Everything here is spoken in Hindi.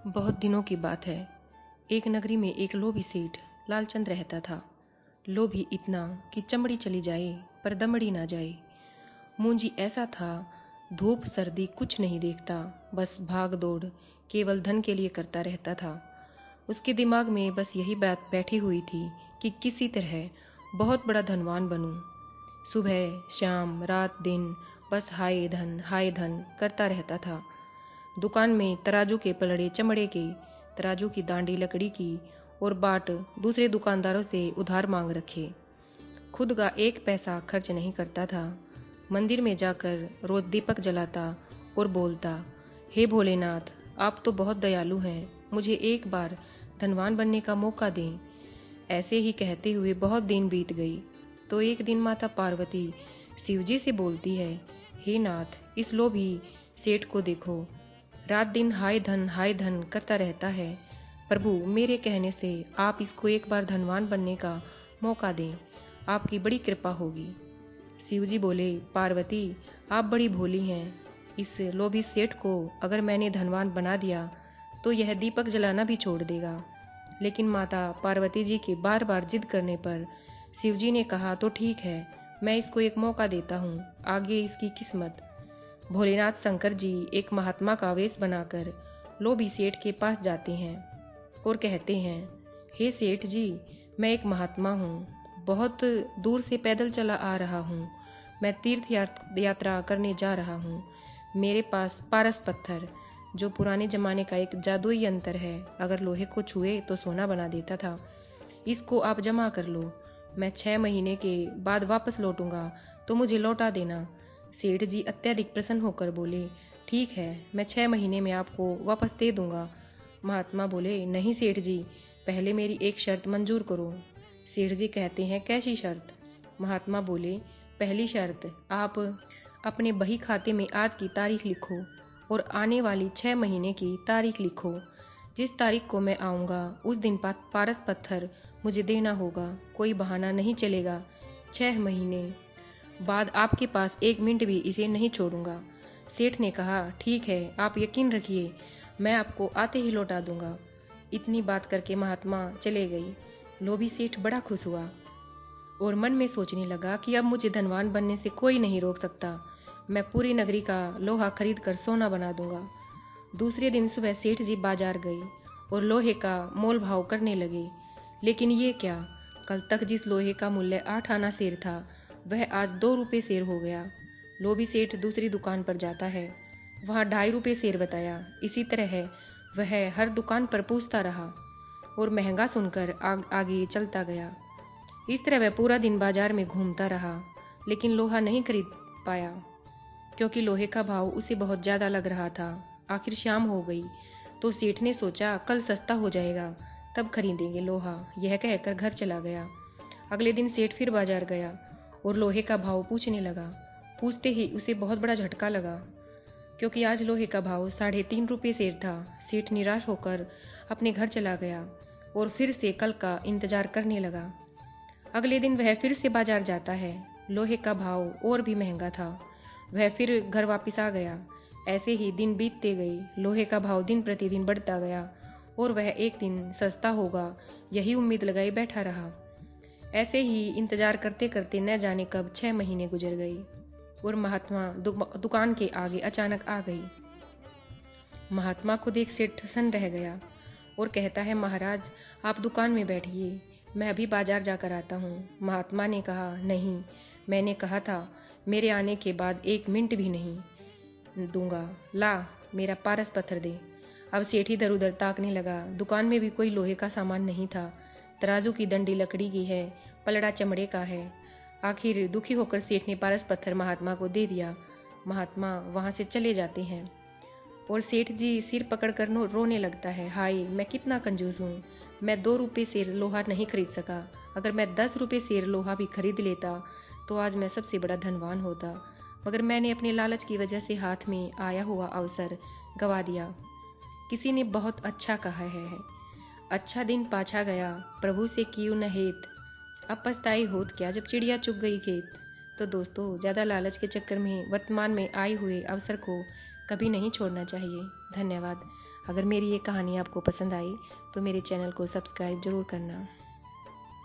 बहुत दिनों की बात है। एक नगरी में एक लोभी सेठ लालचंद रहता था। लोभी इतना कि चमड़ी चली जाए पर दमड़ी ना जाए। मुंजी ऐसा था, धूप सर्दी कुछ नहीं देखता, बस भाग दौड़ केवल धन के लिए करता रहता था। उसके दिमाग में बस यही बात बैठी हुई थी कि किसी तरह बहुत बड़ा धनवान बनूं। सुबह शाम रात दिन बस हाय धन करता रहता था। दुकान में तराजू के पलड़े चमड़े के, तराजू की दांडी लकड़ी की और बाट दूसरे दुकानदारों से उधार मांग रखे। खुद का एक पैसा खर्च नहीं करता था। मंदिर में जाकर रोज दीपक जलाता और बोलता, हे भोलेनाथ, आप तो बहुत दयालु हैं, मुझे एक बार धनवान बनने का मौका दें। ऐसे ही कहते हुए बहुत दिन बीत गई। तो एक दिन माता पार्वती शिवजी से बोलती है, हे नाथ, इस लोभी सेठ को देखो, रात दिन हाय धन करता रहता है। प्रभु, मेरे कहने से आप इसको एक बार धनवान बनने का मौका दें, आपकी बड़ी कृपा होगी। शिवजी बोले, पार्वती, आप बड़ी भोली हैं। इस लोभी सेठ को अगर मैंने धनवान बना दिया तो यह दीपक जलाना भी छोड़ देगा। लेकिन माता पार्वती जी के बार बार जिद करने पर शिवजी ने कहा, तो ठीक है, मैं इसको एक मौका देता हूँ, आगे इसकी किस्मत। भोलेनाथ शंकर जी एक महात्मा का वेश बनाकर लोभी सेठ के पास जाते हैं और कहते हैं, हे सेठ जी, मैं एक महात्मा हूँ, बहुत दूर से पैदल चला आ रहा हूँ, मैं तीर्थ यात्रा करने जा रहा हूँ। मेरे पास पारस पत्थर, जो पुराने जमाने का एक जादुई यंत्र है, अगर लोहे को छुए तो सोना बना देता था, इसको आप जमा कर लो। मैं 6 महीने के बाद वापस लौटूंगा तो मुझे लौटा देना। सेठ जी अत्यधिक प्रसन्न होकर बोले, ठीक है, मैं 6 महीने में आपको वापस दे दूंगा। महात्मा बोले, नहीं सेठ जी, पहले मेरी एक शर्त मंजूर करो। सेठ जी कहते हैं, कैसी शर्त? महात्मा बोले, पहली शर्त, आप अपने बही खाते में आज की तारीख लिखो और आने वाली 6 महीने की तारीख लिखो। जिस तारीख को मैं आऊँगा उस दिन पारस पत्थर मुझे देना होगा, कोई बहाना नहीं चलेगा। 6 महीने बाद आपके पास 1 मिनट भी इसे नहीं छोड़ूंगा। सेठ ने कहा, ठीक है, आप यकीन रखिए, मैं आपको आते ही लौटा दूंगा। इतनी बात करके महात्मा चले गई। लोभी सेठ बड़ा खुश हुआ और मन में सोचने लगा कि अब मुझे धनवान बनने से कोई नहीं रोक सकता। मैं पूरी नगरी का लोहा खरीद कर सोना बना दूंगा। दूसरे दिन सुबह सेठ जी बाजार गए और लोहे का मोल भाव करने लगे। लेकिन ये क्या, कल तक जिस लोहे का मूल्य 8 आना सेर था, वह आज 2 रुपये सेर हो गया। लोभी सेठ दूसरी दुकान पर जाता है, वहाँ 2.5 रुपये सेर बताया। इसी तरह वह हर दुकान पर पूछता रहा और महंगा सुनकर आगे चलता गया। इस तरह वह पूरा दिन बाजार में घूमता रहा, लेकिन लोहा नहीं खरीद पाया, क्योंकि लोहे का भाव उसे बहुत ज़्यादा लग रहा था। आखिर शाम हो गई तो सेठ ने सोचा, कल सस्ता हो जाएगा, तब खरीदेंगे लोहा। यह कहकर घर चला गया। अगले दिन सेठ फिर बाजार गया और लोहे का भाव पूछने लगा। पूछते ही उसे बहुत बड़ा झटका लगा, क्योंकि आज लोहे का भाव 3.5 रुपये सेर था। सेठ निराश होकर अपने घर चला गया और फिर से कल का इंतजार करने लगा। अगले दिन वह फिर से बाजार जाता है। लोहे का भाव और भी महंगा था। वह फिर घर वापस आ गया। ऐसे ही दिन बीतते गए। लोहे का भाव दिन प्रतिदिन बढ़ता गया और वह एक दिन सस्ता होगा, यही उम्मीद लगाए बैठा रहा। ऐसे ही इंतजार करते करते न जाने कब 6 महीने गुजर गए और महात्मा दुकान के आगे अचानक आ गई। महात्मा को देख सेठ ठसन रह गया और कहता है, महाराज, आप दुकान में बैठिए, मैं अभी बाजार जाकर आता हूँ। महात्मा ने कहा, नहीं, मैंने कहा था मेरे आने के बाद 1 मिनट भी नहीं दूंगा। ला, मेरा पारस पत्थर दे। अब सेठ इधर उधर ताकने लगा। दुकान में भी कोई लोहे का सामान नहीं था। तराजू की डंडी लकड़ी की है, पलड़ा चमड़े का है। आखिर दुखी होकर सेठ ने पारस पत्थर महात्मा को दे दिया। महात्मा वहां से चले जाते हैं और सेठ जी सिर पकड़कर रोने लगता है, हाय, मैं कितना कंजूस हूँ। मैं 2 रुपये सेर लोहा नहीं खरीद सका। अगर मैं 10 रुपये सेर लोहा भी खरीद लेता तो आज मैं सबसे बड़ा धनवान होता, मगर मैंने अपने लालच की वजह से हाथ में आया हुआ अवसर गवा दिया। किसी ने बहुत अच्छा कहा है, अच्छा दिन पाछा गया, प्रभु से कियो न हेत, अब पछताई होत क्या जब चिड़िया चुग गई खेत। तो दोस्तों, ज़्यादा लालच के चक्कर में वर्तमान में आए हुए अवसर को कभी नहीं छोड़ना चाहिए। धन्यवाद। अगर मेरी ये कहानी आपको पसंद आई तो मेरे चैनल को सब्सक्राइब ज़रूर करना।